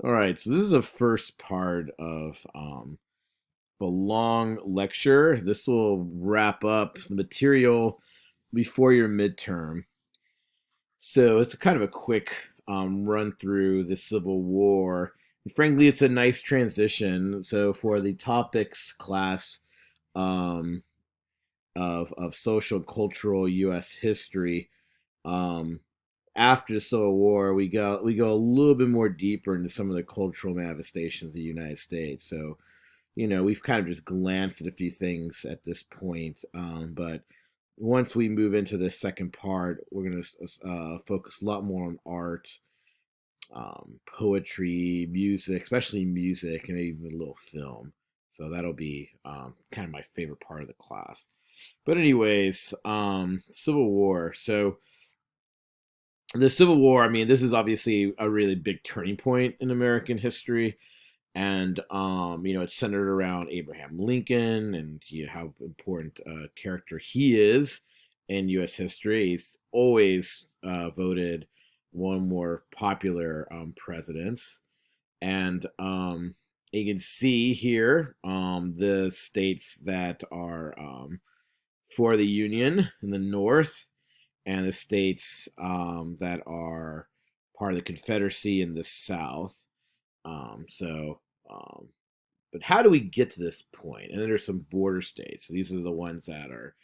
All right, so this is the first part of the long lecture. This will wrap up the material before your midterm. So it's a kind of a quick run through the Civil War. And frankly, it's a nice transition. So for the topics class um, of social and cultural U.S. history, um, after the Civil War, we go a little bit more deeper into some of the cultural manifestations of the United States. So we've kind of just glanced at a few things at this point, but once we move into the second part, we're going to focus a lot more on art, poetry, music, especially music, and even a little film. So that'll be kind of my favorite part of the class. But anyways, Civil War. So the Civil War, I mean, this is obviously a really big turning point in American history. And it's centered around Abraham Lincoln and how important a character he is in U.S. history. He's always voted one of the more popular presidents, and you can see here the states that are for the Union in the North, and the states that are part of the Confederacy in the South. So, but how do we get to this point? And then there's some border states. So these are the ones that are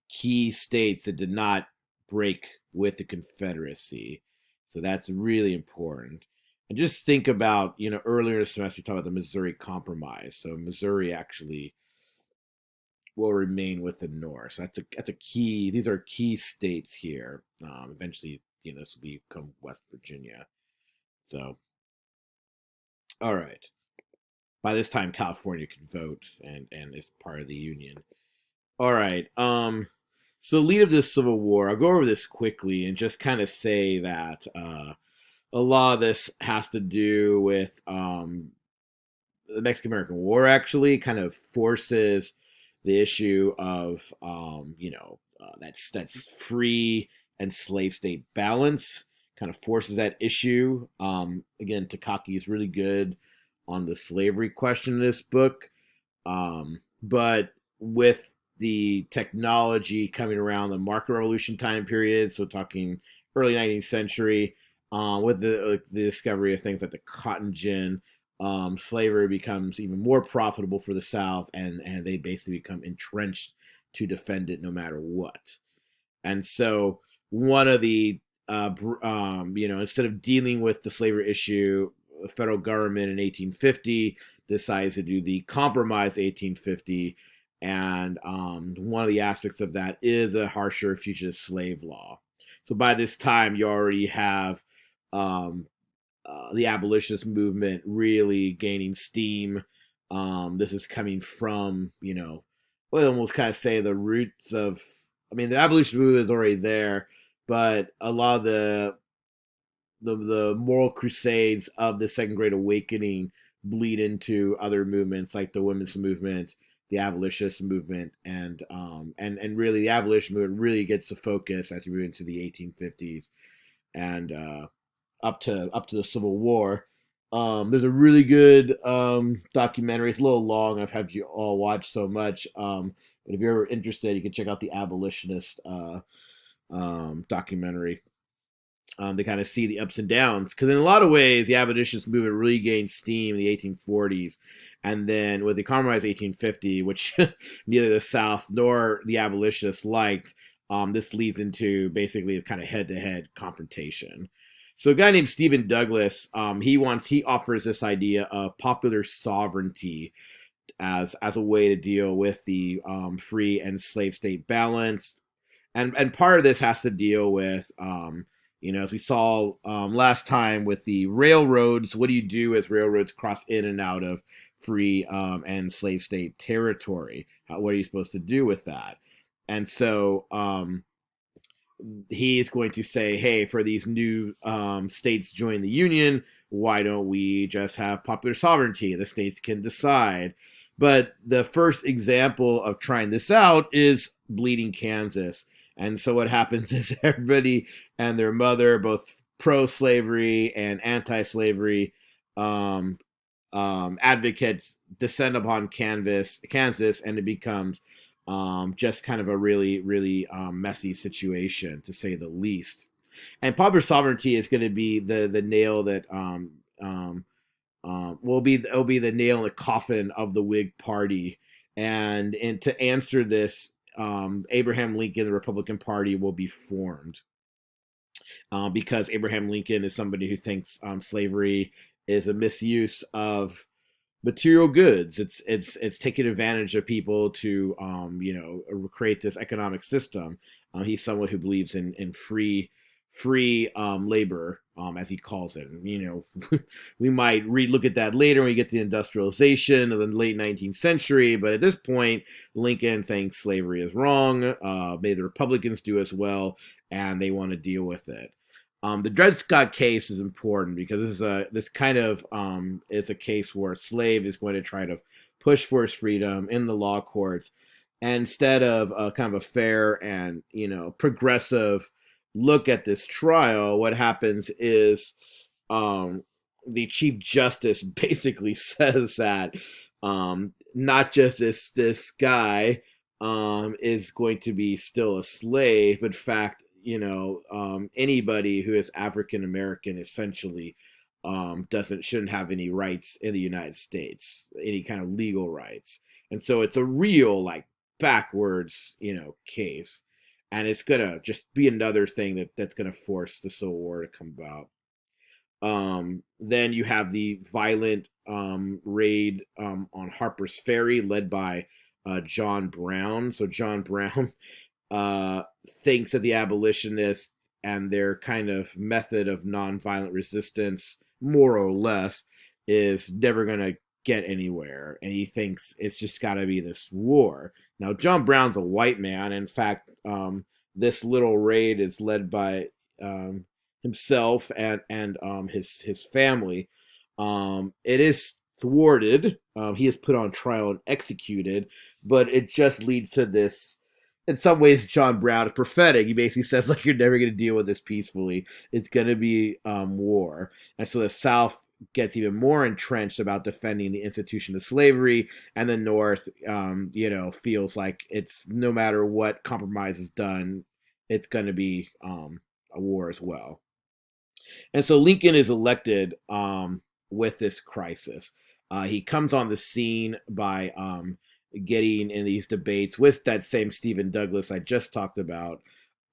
key states that did not break with the Confederacy. So that's really important. And just think about, earlier this semester we talked about the Missouri Compromise. So Missouri actually will remain with the North. So that's a key. These are key states here. Eventually, this will become West Virginia. So, all right. By this time, California can vote and is part of the Union. All right. So lead up to the Civil War, I'll go over this quickly and just kind of say that a lot of this has to do with the Mexican American War. Actually, kind of forces the issue of that's free and slave state balance. Kind of forces that issue. Again, Takaki is really good on the slavery question in this book. But with the technology coming around the market revolution time period, so talking early 19th century, with the discovery of things like the cotton gin, slavery becomes even more profitable for the South, and they basically become entrenched to defend it no matter what. And so one of the instead of dealing with the slavery issue, the federal government in 1850 decides to do the Compromise 1850, and one of the aspects of that is a harsher fugitive slave law. So by this time, you already have um, the abolitionist movement really gaining steam. This is coming from, well, almost kind of say the roots of, I mean, the abolition movement is already there, but a lot of the moral crusades of the Second Great Awakening bleed into other movements like the women's movement, the abolitionist movement, and really the abolition movement really gets the focus as we move into the 1850s and up to the Civil War. There's a really good documentary. It's a little long. I've had you all watch so much. But if you're ever interested, you can check out the abolitionist documentary to kind of see the ups and downs. Because in a lot of ways, the abolitionist movement really gained steam in the 1840s. And then with the Compromise 1850, which neither the South nor the abolitionists liked, this leads into basically a kind of head-to-head confrontation. So a guy named Stephen Douglas, he offers this idea of popular sovereignty as a way to deal with the free and slave state balance, and part of this has to deal with as we saw last time with the railroads. What do you do as railroads cross in and out of free and slave state territory? What are you supposed to do with that? And so he is going to say, hey, for these new states join the union, why don't we just have popular sovereignty? The states can decide. But the first example of trying this out is Bleeding Kansas. And so what happens is everybody and their mother, both pro-slavery and anti-slavery, um, advocates descend upon Kansas, and it becomes just kind of a really, really messy situation, to say the least. And popular sovereignty is going to be the nail that will be the nail in the coffin of the Whig Party. And to answer this, Abraham Lincoln, the Republican Party, will be formed, because Abraham Lincoln is somebody who thinks slavery is a misuse of material goods. It's taking advantage of people to create this economic system. He's someone who believes in free labor, as he calls it. And, we might look at that later when we get to the industrialization of the late 19th century. But at this point, Lincoln thinks slavery is wrong. Maybe the Republicans do as well, and they want to deal with it. The Dred Scott case is important because this kind of is a case where a slave is going to try to push for his freedom in the law courts, and instead of a kind of a fair and progressive look at this trial, what happens is um, the Chief Justice basically says that not just this guy is going to be still a slave, but in fact, anybody who is African American essentially shouldn't have any rights in the United States, any kind of legal rights. And so it's a real like backwards, case. And it's gonna just be another thing that's gonna force the Civil War to come about. Then you have the violent raid on Harper's Ferry, led by John Brown. So John Brown thinks that the abolitionists and their kind of method of nonviolent resistance, more or less, is never going to get anywhere. And he thinks it's just got to be this war. Now, John Brown's a white man. In fact, this little raid is led by himself and his family. It is thwarted. He is put on trial and executed, but it just leads to this. In some ways, John Brown is prophetic. He basically says, like, you're never going to deal with this peacefully. It's going to be war. And so the South gets even more entrenched about defending the institution of slavery, and the North, feels like it's no matter what compromise is done, it's going to be a war as well. And so Lincoln is elected with this crisis. He comes on the scene by getting in these debates with that same Stephen Douglas I just talked about.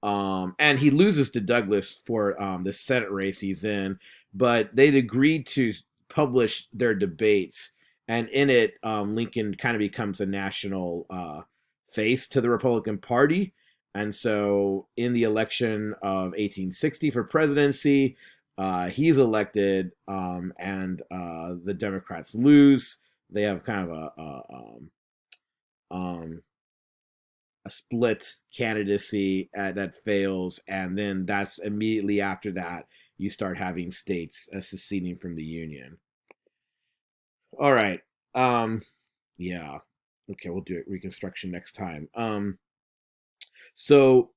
And he loses to Douglas for the Senate race he's in, but they'd agreed to publish their debates. And in it, Lincoln kind of becomes a national face to the Republican Party. And so in the election of 1860 for presidency, he's elected, and the Democrats lose. They have kind of a split candidacy that fails, and then that's immediately after that you start having states seceding from the Union. All right. Yeah. Okay, we'll do it Reconstruction next time. So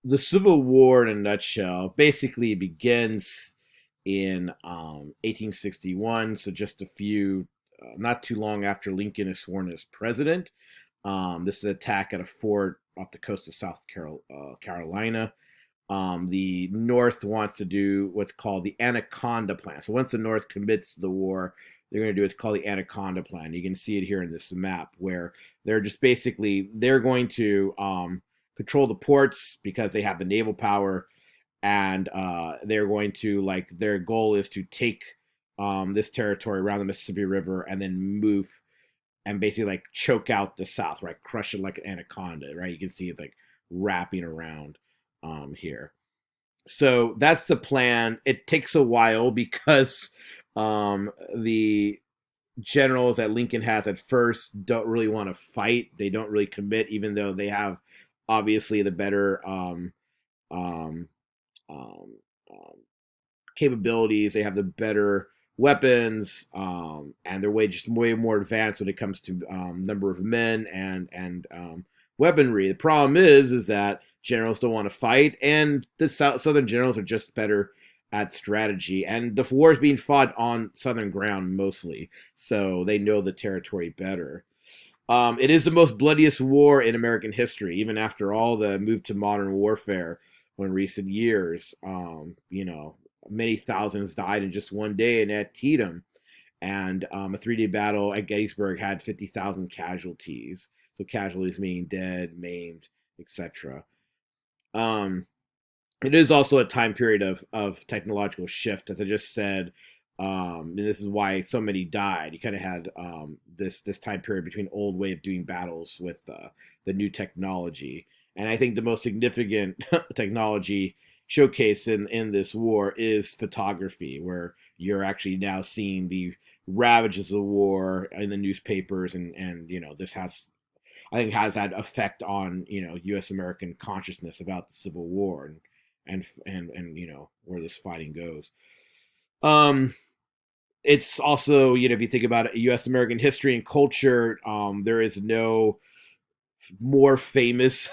the Civil War, in a nutshell, basically begins in 1861. So just a few, not too long after Lincoln is sworn as president. This is an attack at a fort off the coast of Carolina. The North wants to do what's called the Anaconda Plan. So once the North commits to the war, they're going to do what's called the Anaconda Plan. You can see it here in this map, where they're just basically they're going to control the ports because they have the naval power, and they're going to their goal is to take this territory around the Mississippi River and then move and basically choke out the South, right? Crush it like an anaconda, right? You can see it wrapping around here. So that's the plan. It takes a while because the generals that Lincoln has at first don't really want to fight. They don't really commit, even though they have obviously the better um, um, capabilities. They have the better weapons, and they're way more advanced when it comes to number of men and weaponry. The problem is that generals don't want to fight, and the Southern generals are just better at strategy, and the war is being fought on southern ground mostly, so they know the territory better. It is the most bloodiest war in American history, even after all the move to modern warfare in recent years. Many thousands died in just one day in Antietam, and a 3-day battle at Gettysburg had 50,000 casualties. So casualties meaning dead, maimed, etc. Um, it is also a time period of technological shift, as I just said. And this is why so many died. You kind of had this time period between old way of doing battles with the new technology, and I think the most significant technology showcase in this war is photography, where you're actually now seeing the ravages of the war in the newspapers, and this has, I think, has had effect on U.S. American consciousness about the Civil War and where this fighting goes. Um, it's also, if you think about it, U.S. American history and culture, there is no more famous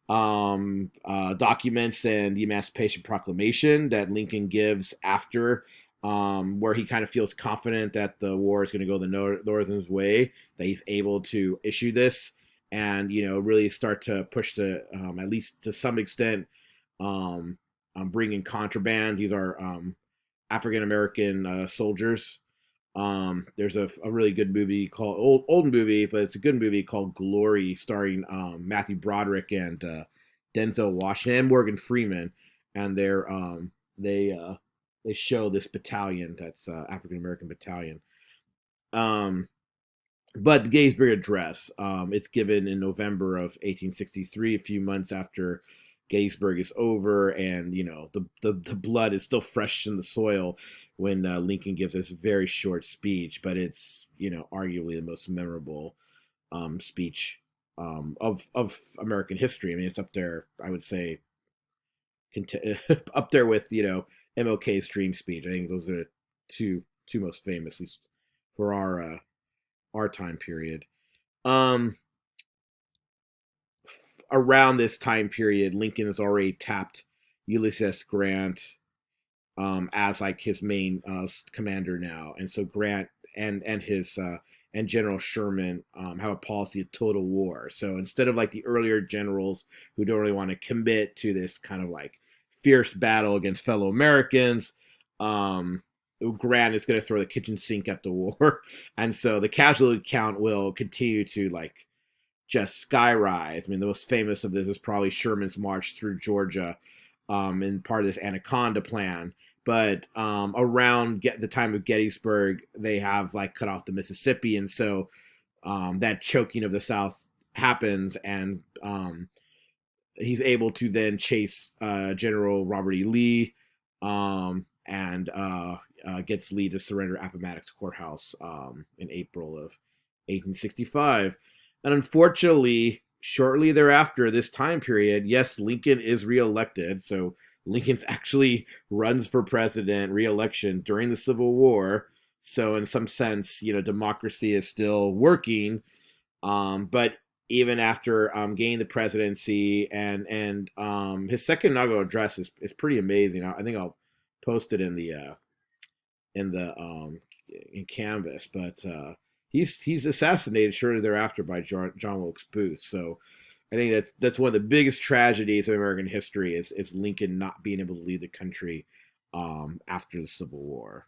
documents than the Emancipation Proclamation that Lincoln gives after, where he kind of feels confident that the war is going to go the Northern's way, that he's able to issue this and, really start to push the, at least to some extent, um, bring in contraband. These are African American soldiers. There's a really good movie called old movie, but it's a good movie called Glory, starring Matthew Broderick and Denzel Washington and Morgan Freeman, and they show this battalion that's African American battalion. Um, but the Gettysburg Address, it's given in November of 1863, a few months after Gettysburg is over, and the blood is still fresh in the soil when Lincoln gives this very short speech, but it's arguably the most memorable speech of American history. I mean, it's up there, I would say, up there with MLK's Dream speech. I think those are two most famous, at least for our time period. Um, Around this time period, Lincoln has already tapped Ulysses Grant as like his main commander now, and so Grant and his and General Sherman have a policy of total war. So instead of like the earlier generals who don't really want to commit to this kind of like fierce battle against fellow Americans, um, Grant is going to throw the kitchen sink at the war, and so the casualty count will continue to like just skyrise. I mean, the most famous of this is probably Sherman's march through Georgia, and part of this Anaconda plan. But around the time of Gettysburg, they have like cut off the Mississippi, and so that choking of the South happens, and he's able to then chase General Robert E. Lee, and gets Lee to surrender Appomattox Courthouse in April of 1865. And unfortunately, shortly thereafter, this time period, yes, Lincoln is reelected. So Lincoln's actually runs for president, reelection during the Civil War. So in some sense, democracy is still working. But even after gaining the presidency and his second inaugural address is pretty amazing. I think I'll post it in the in Canvas, but he's assassinated shortly thereafter by John Wilkes Booth. So I think that's one of the biggest tragedies of American history is Lincoln not being able to lead the country after the Civil War.